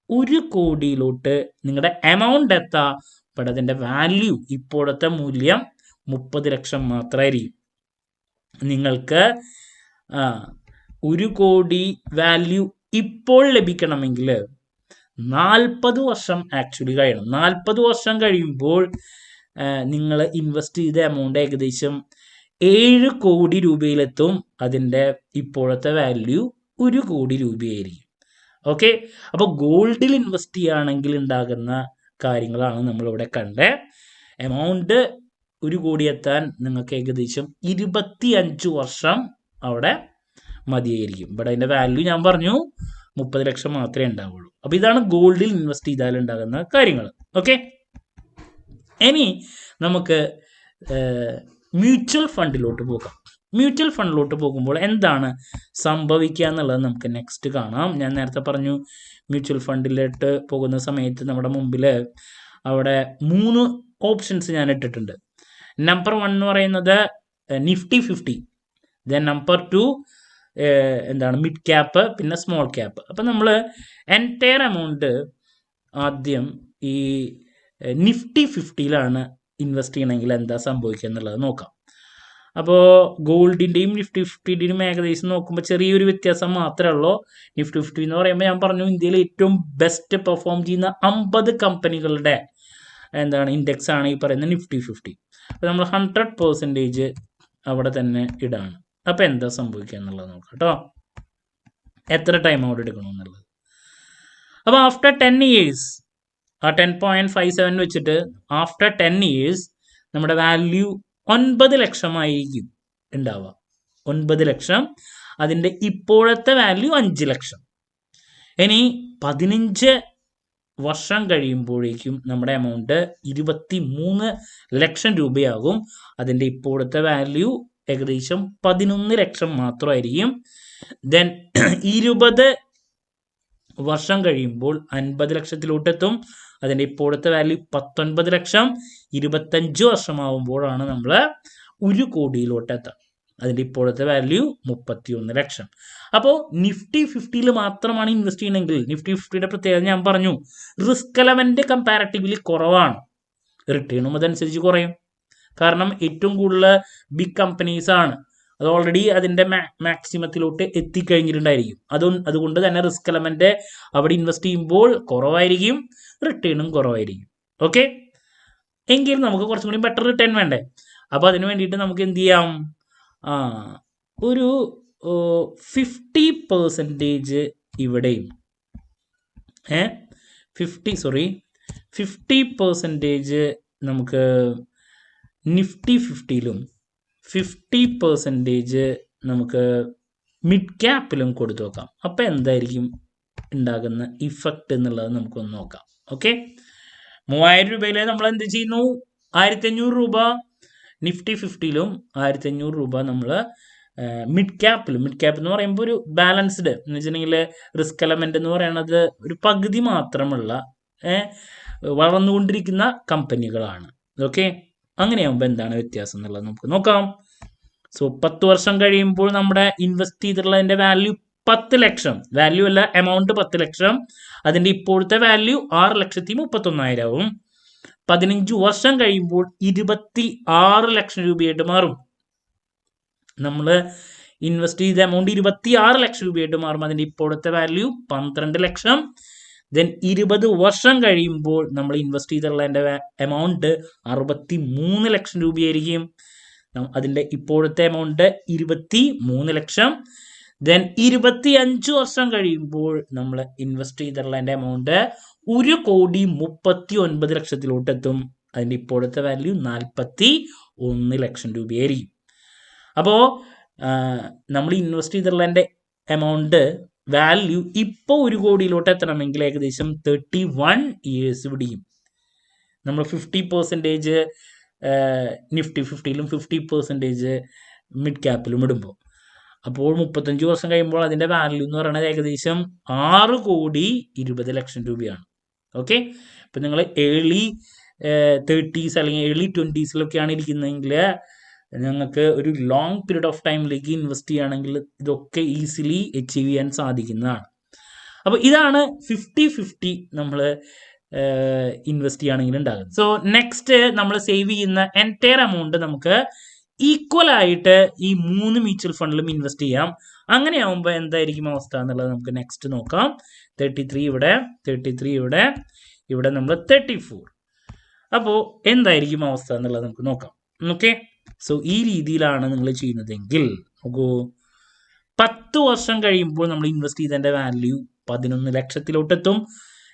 1 കോടിയിലോട്ട് നിങ്ങളുടെ എമൗണ്ട് എത്താം. ബട്ട് അതിൻ്റെ വാല്യൂ ഇപ്പോഴത്തെ മൂല്യം 30 ലക്ഷം മാത്രമായിരിക്കും. നിങ്ങൾക്ക് 1 കോടി വാല്യൂ ഇപ്പോൾ ലഭിക്കണമെങ്കിൽ 40 വർഷം ആക്ച്വലി കഴിയണം. 40 വർഷം കഴിയുമ്പോൾ നിങ്ങൾ ഇൻവെസ്റ്റ് ചെയ്ത എമൗണ്ട് ഏകദേശം 7 കോടി രൂപയിലെത്തും. അതിൻ്റെ ഇപ്പോഴത്തെ വാല്യൂ 1 കോടി രൂപയായിരിക്കും. ഓക്കെ, അപ്പോൾ ഗോൾഡിൽ ഇൻവെസ്റ്റ് ചെയ്യുകയാണെങ്കിൽ ഉണ്ടാകുന്ന കാര്യങ്ങളാണ് നമ്മളിവിടെ കണ്ടത്. എമൗണ്ട് 1 കോടി എത്താൻ നിങ്ങൾക്ക് ഏകദേശം 25 വർഷം അവിടെ മതിയായിരിക്കും. ബട്ട് അതിൻ്റെ വാല്യൂ ഞാൻ പറഞ്ഞു 30 ലക്ഷം മാത്രമേ ഉണ്ടാവുള്ളൂ. അപ്പോൾ ഇതാണ് ഗോൾഡിൽ ഇൻവെസ്റ്റ് ചെയ്താൽ ഉണ്ടാകുന്ന കാര്യങ്ങൾ. ഓക്കെ, ഇനി നമുക്ക് മ്യൂച്വൽ ഫണ്ടിലോട്ട് പോകാം. മ്യൂച്വൽ ഫണ്ടിലോട്ട് പോകുമ്പോൾ എന്താണ് സംഭവിക്കുക എന്നുള്ളത് നമുക്ക് നെക്സ്റ്റ് കാണാം. ഞാൻ നേരത്തെ പറഞ്ഞു മ്യൂച്വൽ ഫണ്ടിലോട്ട് പോകുന്ന സമയത്ത് നമ്മുടെ മുമ്പിൽ അവിടെ 3 ഓപ്ഷൻസ് ഞാൻ ഇട്ടിട്ടുണ്ട്. നമ്പർ 1 എന്ന് പറയുന്നത് നിഫ്റ്റി 50, ദെൻ നമ്പർ 2 എന്താണ് മിഡ് ക്യാപ്പ്, പിന്നെ സ്മോൾ ക്യാപ്പ്. അപ്പം നമ്മൾ എൻറ്റയർ എമൗണ്ട് ആദ്യം ഈ നിഫ്റ്റി 50യിലാണ് ഇൻവെസ്റ്റ് ചെയ്യണമെങ്കിൽ എന്താ സംഭവിക്കുക എന്നുള്ളത് നോക്കാം. അപ്പോൾ ഗോൾഡിൻ്റെയും നിഫ്റ്റി 50യുടെയും ഏകദേശം നോക്കുമ്പോൾ ചെറിയൊരു വ്യത്യാസം മാത്രമേ ഉള്ളൂ. നിഫ്റ്റി 50 എന്ന് പറയുമ്പോൾ ഞാൻ പറഞ്ഞു ഇന്ത്യയിൽ ഏറ്റവും ബെസ്റ്റ് പെർഫോം ചെയ്യുന്ന 50 കമ്പനികളുടെ എന്താണ് ഇൻഡെക്സ് ആണ് ഈ പറയുന്ന നിഫ്റ്റി 50. അപ്പോൾ നമ്മൾ 100% അവിടെ തന്നെ ഇടാണ്. അപ്പോൾ എന്താ സംഭവിക്കുക എന്നുള്ളത് നോക്കാം കേട്ടോ, എത്ര ടൈം അവിടെ എടുക്കണമെന്നുള്ളത്. അപ്പോൾ ആഫ്റ്റർ 10 ഇയേഴ്സ് ആ 10.57 വെച്ചിട്ട് ആഫ്റ്റർ 10 ഇയേഴ്സ് നമ്മുടെ വാല്യൂ 9 ലക്ഷമായിരിക്കും ഉണ്ടാവുക. 9 ലക്ഷം. അതിൻ്റെ ഇപ്പോഴത്തെ വാല്യൂ 5 ലക്ഷം. ഇനി 15 വർഷം കഴിയുമ്പോഴേക്കും നമ്മുടെ എമൗണ്ട് 23 ലക്ഷം രൂപയാകും. അതിൻ്റെ ഇപ്പോഴത്തെ വാല്യൂ ഏകദേശം 11 ലക്ഷം മാത്രമായിരിക്കും. ദെൻ 20 വർഷം കഴിയുമ്പോൾ 50 ലക്ഷത്തിലോട്ടെത്തും. അതിൻ്റെ ഇപ്പോഴത്തെ വാല്യൂ 19 ലക്ഷം. 25 വർഷമാകുമ്പോഴാണ് നമ്മൾ 1 കോടിയിലോട്ടെത്താം. അതിൻ്റെ ഇപ്പോഴത്തെ വാല്യൂ 31 ലക്ഷം. അപ്പോൾ നിഫ്റ്റി 50യിൽ മാത്രമാണ് ഇൻവെസ്റ്റ് ചെയ്യണമെങ്കിൽ നിഫ്റ്റി 50യുടെ പ്രത്യേകത ഞാൻ പറഞ്ഞു, റിസ്ക് എലമെൻറ്റ് കമ്പാരിറ്റീവ്ലി കുറവാണ്, റിട്ടേണും അതനുസരിച്ച് കുറയും. കാരണം ഏറ്റവും കൂടുതൽ ബിഗ് കമ്പനീസ് ആണ്, അത് ഓൾറെഡി അതിൻ്റെ മാക്സിമത്തിലോട്ട് എത്തിക്കഴിഞ്ഞിട്ടുണ്ടായിരിക്കും. അതുകൊണ്ട് തന്നെ റിസ്ക് എലമെൻറ്റ് അവിടെ ഇൻവെസ്റ്റ് ചെയ്യുമ്പോൾ കുറവായിരിക്കും, റിട്ടേണും കുറവായിരിക്കും. ഓക്കെ, എങ്കിലും നമുക്ക് കുറച്ചും കൂടി ബെറ്റർ റിട്ടേൺ വേണ്ടേ? അപ്പോൾ അതിന് വേണ്ടിയിട്ട് നമുക്ക് എന്ത് ചെയ്യാം, ഒരു 50% ഇവിടെയും 50% നമുക്ക് നിഫ്റ്റി 50യിലും 50% നമുക്ക് മിഡ് ക്യാപ്പിലും കൊടുത്തു നോക്കാം. അപ്പോൾ എന്തായിരിക്കും ഉണ്ടാകുന്ന ഇഫക്റ്റ് എന്നുള്ളത് നമുക്കൊന്ന് നോക്കാം. ഓക്കെ, 3000 രൂപയിൽ നമ്മൾ എന്ത് ചെയ്യുന്നു, 1500 രൂപ നിഫ്റ്റി 50യിലും 1500 രൂപ നമ്മൾ മിഡ് ക്യാപ്പിലും. മിഡ് ക്യാപ്പ് എന്ന് പറയുമ്പോൾ ഒരു ബാലൻസ്ഡ് എന്ന് വെച്ചിട്ടുണ്ടെങ്കിൽ റിസ്ക് എലമെൻ്റ് എന്ന് പറയുന്നത് ഒരു പകുതി മാത്രമുള്ള വളർന്നുകൊണ്ടിരിക്കുന്ന കമ്പനികളാണ്. ഓക്കെ, അങ്ങനെയാകുമ്പോൾ എന്താണ് വ്യത്യാസം എന്നുള്ളത് നമുക്ക് നോക്കാം. സോ 10 വർഷം കഴിയുമ്പോൾ നമ്മുടെ ഇൻവെസ്റ്റ് ചെയ്തിട്ടുള്ളതിൻ്റെ വാല്യൂ 10 ലക്ഷം, വാല്യൂ അല്ല എമൗണ്ട് 10 ലക്ഷം. അതിൻ്റെ ഇപ്പോഴത്തെ വാല്യൂ 6,31,000 ആവും. 15 വർഷം കഴിയുമ്പോൾ 26 ലക്ഷം രൂപയായിട്ട് മാറും. നമ്മൾ ഇൻവെസ്റ്റ് ചെയ്ത എമൗണ്ട് 26 ലക്ഷം രൂപയായിട്ട് മാറും. അതിൻ്റെ ഇപ്പോഴത്തെ വാല്യൂ 12 ലക്ഷം. ദെൻ 20 വർഷം കഴിയുമ്പോൾ നമ്മൾ ഇൻവെസ്റ്റ് ചെയ്തിട്ടുള്ളതിൻ്റെ എമൗണ്ട് 63 ലക്ഷം രൂപയായിരിക്കും. അതിൻ്റെ ഇപ്പോഴത്തെ എമൗണ്ട് 23 ലക്ഷം. ദെൻ 25 വർഷം കഴിയുമ്പോൾ നമ്മൾ ഇൻവെസ്റ്റ് ചെയ്തിട്ടുള്ളതിൻ്റെ എമൗണ്ട് 1,39,00,000 ലക്ഷത്തിലോട്ടെത്തും. അതിൻ്റെ ഇപ്പോഴത്തെ വാല്യൂ 41 ലക്ഷം രൂപയായിരിക്കും. അപ്പോൾ നമ്മൾ ഇൻവെസ്റ്റ് ചെയ്തിട്ടുള്ളതിൻ്റെ എമൗണ്ട് വാല്യൂ ഇപ്പോൾ 1 കോടിയിലോട്ട് എത്തണമെങ്കിൽ ഏകദേശം 31 ഇയേഴ്സ് പിടിക്കും. നമ്മൾ 50% നിഫ്റ്റി 50ലും 50% മിഡ് ക്യാപ്പിലും ഇടുമ്പോൾ, അപ്പോൾ 35 വർഷം കഴിയുമ്പോൾ അതിൻ്റെ വാല്യൂ എന്ന് പറയുന്നത് ഏകദേശം 6,20 ലക്ഷം രൂപയാണ്. ഓക്കെ, ഇപ്പം നിങ്ങൾ ഏർലി 30s അല്ലെങ്കിൽ ഏർലി 20s ഇരിക്കുന്നതെങ്കിൽ ഞങ്ങൾക്ക് ഒരു ലോങ് പീരീഡ് ഓഫ് ടൈമിലേക്ക് ഇൻവെസ്റ്റ് ചെയ്യുകയാണെങ്കിൽ ഇതൊക്കെ ഈസിലി അച്ചീവ് ചെയ്യാൻ സാധിക്കുന്നതാണ്. അപ്പോൾ ഇതാണ് 50-50 നമ്മൾ ഇൻവെസ്റ്റ് ചെയ്യുകയാണെങ്കിൽ ഉണ്ടാകുന്നത്. സോ നെക്സ്റ്റ് നമ്മൾ സേവ് ചെയ്യുന്ന എൻറ്റയർ എമൗണ്ട് നമുക്ക് ഈക്വൽ ആയിട്ട് ഈ 3 മ്യൂച്വൽ ഫണ്ടിലും ഇൻവെസ്റ്റ് ചെയ്യാം. അങ്ങനെയാവുമ്പോൾ എന്തായിരിക്കും അവസ്ഥ എന്നുള്ളത് നമുക്ക് നെക്സ്റ്റ് നോക്കാം. 33 ഇവിടെ, 33 ഇവിടെ, ഇവിടെ നമ്മൾ 34. അപ്പോൾ എന്തായിരിക്കും അവസ്ഥ എന്നുള്ളത് നമുക്ക് നോക്കാം. ഓക്കെ, സോ ഈ രീതിയിലാണ് നിങ്ങൾ ചെയ്യുന്നതെങ്കിൽ നോക്കൂ, 10 വർഷം കഴിയുമ്പോൾ നമ്മൾ ഇൻവെസ്റ്റ് ചെയ്തതിൻ്റെ വാല്യൂ 11 ലക്ഷത്തിലോട്ടെത്തും.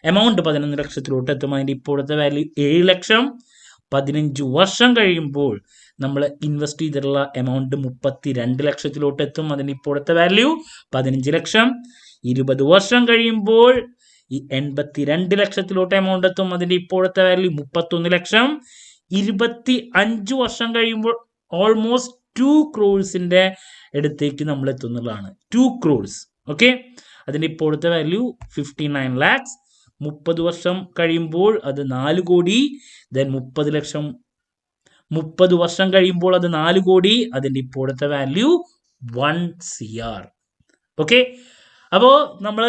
എമൗണ്ട് 11 ലക്ഷത്തിലോട്ടെത്തും. അതിൻ്റെ ഇപ്പോഴത്തെ വാല്യൂ 7 ലക്ഷം. 15 വർഷം കഴിയുമ്പോൾ നമ്മൾ ഇൻവെസ്റ്റ് ചെയ്തിട്ടുള്ള എമൗണ്ട് 32 ലക്ഷത്തിലോട്ടെത്തും. അതിൻ്റെ ഇപ്പോഴത്തെ വാല്യൂ 15 ലക്ഷം. 20 വർഷം കഴിയുമ്പോൾ ഈ 82 ലക്ഷത്തിലോട്ട് എമൗണ്ട് എത്തും. അതിൻ്റെ ഇപ്പോഴത്തെ വാല്യൂ 31 ലക്ഷം. 25 വർഷം കഴിയുമ്പോൾ ഓൾമോസ്റ്റ് 2 crores അടുത്തേക്ക് നമ്മൾ എത്തുന്നതാണ്. 2 crores. ഓക്കെ, അതിൻ്റെ ഇപ്പോഴത്തെ വാല്യൂ 59 lakhs. 30 വർഷം കഴിയുമ്പോൾ അത് 4 കോടി. ദെൻ 30 ലക്ഷം. 30 വർഷം കഴിയുമ്പോൾ അത് 4 കോടി. അതിൻ്റെ ഇപ്പോഴത്തെ വാല്യൂ 1 CR. ഓക്കെ, അപ്പോൾ നമ്മൾ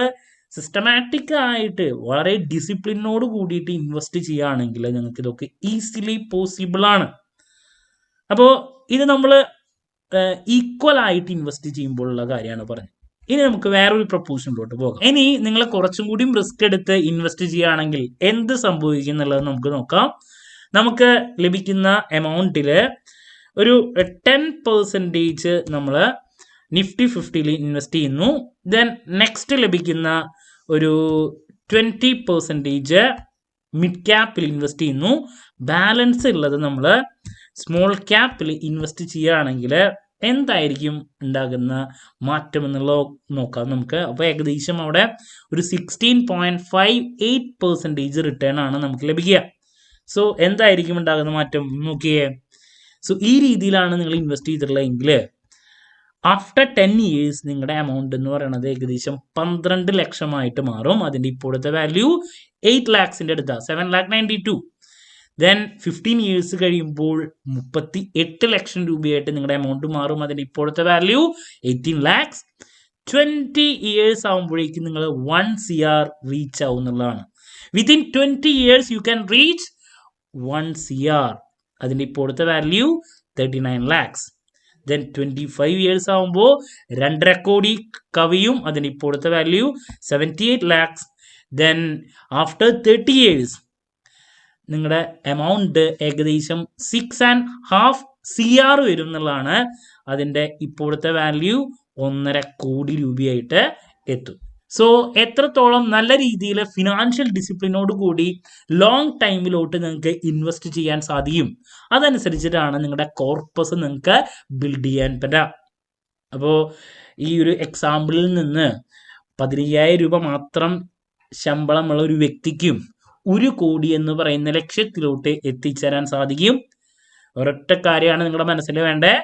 സിസ്റ്റമാറ്റിക് ആയിട്ട് വളരെ ഡിസിപ്ലിനോട് കൂടിയിട്ട് ഇൻവെസ്റ്റ് ചെയ്യുകയാണെങ്കിൽ നിങ്ങൾക്ക് ഇതൊക്കെ ഈസിലി പോസിബിൾ ആണ്. അപ്പോൾ ഇത് നമ്മൾ ഈക്വൽ ആയിട്ട് ഇൻവെസ്റ്റ് ചെയ്യുമ്പോഴുള്ള കാര്യമാണ് പറഞ്ഞത്. ഇനി നമുക്ക് വേറൊരു പ്രൊപ്പോസലിലോട്ട് പോകാം. ഇനി നിങ്ങൾ കുറച്ചും കൂടി റിസ്ക് എടുത്ത് ഇൻവെസ്റ്റ് ചെയ്യുകയാണെങ്കിൽ എന്ത് സംഭവിക്കും എന്നുള്ളത് നമുക്ക് നോക്കാം. നമുക്ക് ലഭിക്കുന്ന എമൗണ്ടിൽ ഒരു 10% നമ്മൾ നിഫ്റ്റി 50ൽ ഇൻവെസ്റ്റ് ചെയ്യുന്നു. ദെൻ നെക്സ്റ്റ് ലഭിക്കുന്ന ഒരു 20% മിഡ് ക്യാപ്പിൽ ഇൻവെസ്റ്റ് ചെയ്യുന്നു. ബാലൻസ് ഉള്ളത് നമ്മൾ സ്മോൾ ക്യാപ്പിൽ ഇൻവെസ്റ്റ് ചെയ്യുകയാണെങ്കിൽ എന്തായിരിക്കും ഉണ്ടാകുന്ന മാറ്റം എന്നുള്ളത് നോക്കാം നമുക്ക്. അപ്പോൾ ഏകദേശം അവിടെ ഒരു 16.58% റിട്ടേൺ ആണ് നമുക്ക് ലഭിക്കുക. സോ എന്തായിരിക്കും ഉണ്ടാകുന്ന മാറ്റം നോക്കിയേ. സോ ഈ രീതിയിലാണ് നിങ്ങൾ ഇൻവെസ്റ്റ് ചെയ്തിട്ടുള്ളതെങ്കിൽ ആഫ്റ്റർ 10 years നിങ്ങളുടെ എമൗണ്ട് എന്ന് പറയുന്നത് ഏകദേശം 12 ലക്ഷമായിട്ട് മാറും. അതിൻ്റെ ഇപ്പോഴത്തെ വാല്യൂ 8 lakhs അടുത്ത 7,92,000. ദെൻ 15 years കഴിയുമ്പോൾ 38 ലക്ഷം രൂപയായിട്ട് നിങ്ങളുടെ എമൗണ്ട് മാറും. അതിൻ്റെ ഇപ്പോഴത്തെ വാല്യൂ 18 lakhs. 20 years ആകുമ്പോഴേക്കും നിങ്ങൾ 1 CR റീച്ച് ആവുന്നുള്ളതാണ്. Within 20 years you can reach 1 CR. അതിൻ്റെ ഇപ്പോഴത്തെ വാല്യൂ 39 lakhs. ദെൻ 25 years ആകുമ്പോൾ 2.5 കോടി കവിയും. അതിൻ്റെ ഇപ്പോഴത്തെ value 78 lakhs. Then after 30 years നിങ്ങളുടെ എമൗണ്ട് ഏകദേശം 6.5 CR വരും എന്നുള്ളതാണ്. അതിൻ്റെ ഇപ്പോഴത്തെ വാല്യൂ 1.5 കോടി രൂപയായിട്ട് എത്തും. സോ എത്രത്തോളം നല്ല രീതിയിൽ ഫിനാൻഷ്യൽ ഡിസിപ്ലിനോട് കൂടി ലോങ് ടൈമിലോട്ട് നിങ്ങൾക്ക് ഇൻവെസ്റ്റ് ചെയ്യാൻ സാധിക്കും, അതനുസരിച്ചിട്ടാണ് നിങ്ങളുടെ കോർപ്പസ് നിങ്ങൾക്ക് ബിൽഡ് ചെയ്യാൻ പറ്റുക. അപ്പോൾ ഈ ഒരു എക്സാമ്പിളിൽ നിന്ന് 15,000 രൂപ മാത്രം ശമ്പളമുള്ള ഒരു വ്യക്തിക്കും 1 കോടി എന്ന് പറയുന്ന ലക്ഷ്യത്തിലോട്ട് എത്തിച്ചേരാൻ സാധിക്കും. ഒരൊറ്റ കാര്യമാണ് നിങ്ങളുടെ മനസ്സിൽ വേണ്ടേ,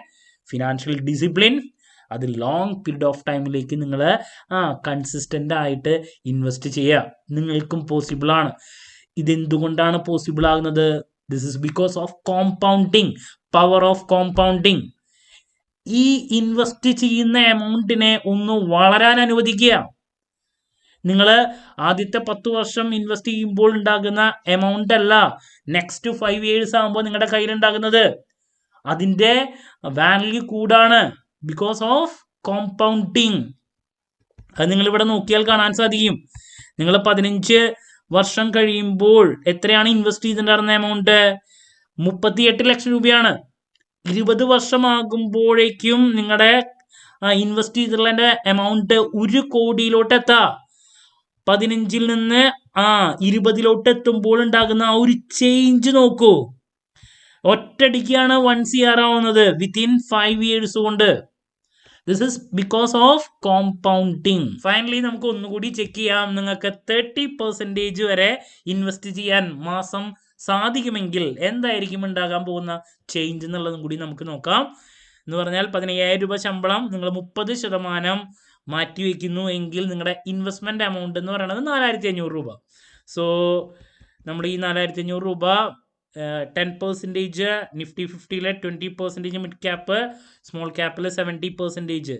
ഫിനാൻഷ്യൽ ഡിസിപ്ലിൻ. അത് ലോങ് പീരീഡ് ഓഫ് ടൈമിലേക്ക് നിങ്ങൾ കൺസിസ്റ്റൻ്റ് ആയിട്ട് ഇൻവെസ്റ്റ് ചെയ്യുക. നിങ്ങൾക്കും പോസിബിൾ ആണ്. ഇതെന്തുകൊണ്ടാണ് പോസിബിൾ ആകുന്നത്? This is because of compounding, power of compounding. ഈ ഇൻവെസ്റ്റ് ചെയ്യുന്ന എമൗണ്ടിനെ ഒന്ന് വളരാൻ അനുവദിക്കുക. നിങ്ങൾ ആദ്യത്തെ 10 വർഷം ഇൻവെസ്റ്റ് ചെയ്യുമ്പോൾ ഉണ്ടാകുന്ന എമൗണ്ട് അല്ല നെക്സ്റ്റ് 5 years ആകുമ്പോൾ നിങ്ങളുടെ കയ്യിലുണ്ടാകുന്നത്. അതിൻ്റെ വാല്യൂ കൂടാണ് ബിക്കോസ് ഓഫ് കോമ്പൗണ്ടിങ്. അത് നിങ്ങളിവിടെ നോക്കിയാൽ കാണാൻ സാധിക്കും. നിങ്ങൾ 15 വർഷം കഴിയുമ്പോൾ എത്രയാണ് ഇൻവെസ്റ്റ് ചെയ്തിട്ടുണ്ടായിരുന്ന എമൗണ്ട്? 38 ലക്ഷം രൂപയാണ്. 20 വർഷമാകുമ്പോഴേക്കും നിങ്ങളുടെ ഇൻവെസ്റ്റ് ചെയ്തിട്ടുള്ള എമൗണ്ട് 1 കോടിയിലോട്ട് എത്താം. 15ൽ നിന്ന് 20 എത്തുമ്പോൾ ഉണ്ടാകുന്ന ആ ഒരു ചേഞ്ച് നോക്കൂ. ഒറ്റടിക്കാണ് 1 CR ആവുന്നത് വിത്തിൻ 5 years കൊണ്ട്. This is because of compounding. Finally നമുക്ക് ഒന്നുകൂടി ചെക്ക് ചെയ്യാം. നിങ്ങൾക്ക് 30% വരെ ഇൻവെസ്റ്റ് ചെയ്യാൻ മാസം സാധിക്കുമെങ്കിൽ എന്തായിരിക്കും ഉണ്ടാകാൻ പോകുന്ന ചേഞ്ച് എന്നുള്ളതും കൂടി നമുക്ക് നോക്കാം. എന്ന് പറഞ്ഞാൽ 15,000 രൂപ ശമ്പളം നിങ്ങൾ 30% മാറ്റിവെക്കുന്നു എങ്കിൽ നിങ്ങളുടെ ഇൻവെസ്റ്റ്മെന്റ് എമൗണ്ട് എന്ന് പറയുന്നത് 4,500 രൂപ. സോ നമ്മുടെ ഈ 4,500 രൂപ 10% നിഫ്റ്റി 50-ലെ 20% മിഡ് ക്യാപ്പ്, സ്മോൾ ക്യാപ്പിൽ 70%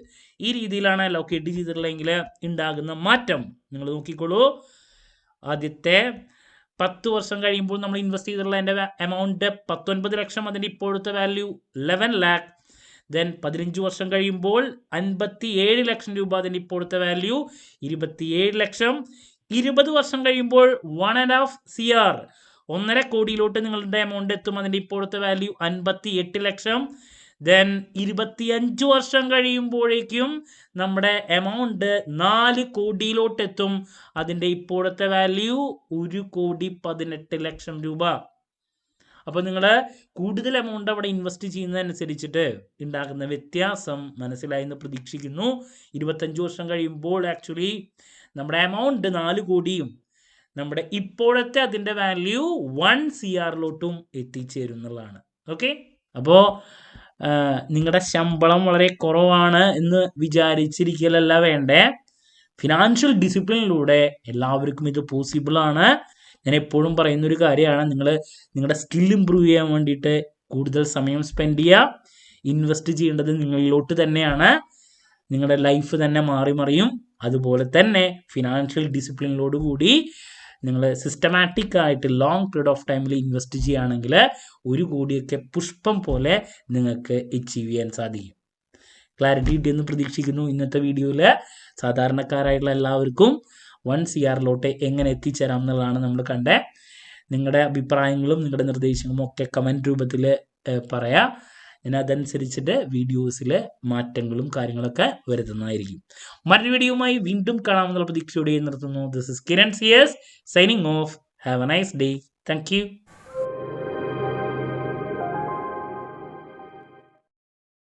ഈ രീതിയിലാണ് അലോക്കേറ്റ് ചെയ്തിട്ടുള്ളതെങ്കിൽ ഉണ്ടാകുന്ന മാറ്റം നിങ്ങൾ നോക്കിക്കോളൂ. ആദ്യത്തെ 10 വർഷം കഴിയുമ്പോൾ നമ്മൾ ഇൻവെസ്റ്റ് ചെയ്തിട്ടുള്ള എൻ്റെ എമൗണ്ട് 19 ലക്ഷം, അതിൻ്റെ ഇപ്പോഴത്തെ വാല്യൂ 11 lakh. ദെൻ 15 വർഷം കഴിയുമ്പോൾ 57 ലക്ഷം രൂപ, അതിൻ്റെ ഇപ്പോഴത്തെ വാല്യൂ 27 ലക്ഷം. 20 വർഷം കഴിയുമ്പോൾ 1.5 CR, 1.5 കോടിയിലോട്ട് നിങ്ങളുടെ എമൗണ്ട് എത്തും, അതിൻ്റെ ഇപ്പോഴത്തെ വാല്യൂ 58 ലക്ഷം. ദെൻ 25 വർഷം കഴിയുമ്പോഴേക്കും നമ്മുടെ എമൗണ്ട് 4 കോടിയിലോട്ട് എത്തും, അതിൻ്റെ ഇപ്പോഴത്തെ വാല്യൂ 1,18 ലക്ഷം രൂപ. അപ്പോൾ നിങ്ങൾ കൂടുതൽ എമൗണ്ട് അവിടെ ഇൻവെസ്റ്റ് ചെയ്യുന്നതനുസരിച്ചിട്ട് ഉണ്ടാകുന്ന വ്യത്യാസം മനസ്സിലായി എന്ന് പ്രതീക്ഷിക്കുന്നു. 25 വർഷം കഴിയുമ്പോൾ ആക്ച്വലി നമ്മുടെ എമൗണ്ട് 4 കോടിയും നമ്മുടെ ഇപ്പോഴത്തെ അതിൻ്റെ വാല്യൂ 1 CR എത്തിച്ചേരും എന്നുള്ളതാണ്. ഓക്കെ, അപ്പോൾ നിങ്ങളുടെ ശമ്പളം വളരെ കുറവാണ് എന്ന് വിചാരിച്ചിരിക്കലല്ല വേണ്ടേ. ഫിനാൻഷ്യൽ ഡിസിപ്ലിനിലൂടെ എല്ലാവർക്കും ഇത് പോസിബിളാണ്. ഞാൻ എപ്പോഴും പറയുന്നൊരു കാര്യമാണ്, നിങ്ങളുടെ സ്കിൽ ഇമ്പ്രൂവ് ചെയ്യാൻ വേണ്ടിയിട്ട് കൂടുതൽ സമയം സ്പെൻഡ് ചെയ്യുക. ഇൻവെസ്റ്റ് ചെയ്യേണ്ടത് നിങ്ങളിലോട്ട് തന്നെയാണ്. നിങ്ങളുടെ ലൈഫ് തന്നെ മാറി മറിയും. അതുപോലെ തന്നെ ഫിനാൻഷ്യൽ ഡിസിപ്ലിനിലോട് കൂടി നിങ്ങൾ സിസ്റ്റമാറ്റിക് ആയിട്ട് ലോങ് പീരീഡ് ഓഫ് ടൈമിൽ ഇൻവെസ്റ്റ് ചെയ്യുകയാണെങ്കിൽ 1 കോടിയൊക്കെ പുഷ്പം പോലെ നിങ്ങൾക്ക് അച്ചീവ് ചെയ്യാൻ സാധിക്കും. ക്ലാരിറ്റി കിട്ടിയെന്ന് പ്രതീക്ഷിക്കുന്നു. ഇന്നത്തെ വീഡിയോയിൽ സാധാരണക്കാരായിട്ടുള്ള എല്ലാവർക്കും 1 CR എങ്ങനെ എത്തിച്ചേരാം എന്നുള്ളതാണ് നമ്മൾ കണ്ടത്. നിങ്ങളുടെ അഭിപ്രായങ്ങളും നിങ്ങളുടെ നിർദ്ദേശങ്ങളും ഒക്കെ കമൻറ്റ് രൂപത്തിൽ പറയാം. ഞാൻ അതനുസരിച്ചിട്ട് വീഡിയോസിൽ മാറ്റങ്ങളും കാര്യങ്ങളൊക്കെ വരുത്തുന്നതായിരിക്കും. മറ്റൊരു വീഡിയോയുമായി വീണ്ടും കാണാമെന്നുള്ള പ്രതീക്ഷയോടെ നിർത്തുന്നു. This is Kiran CS signing off. Have a nice day. Thank U.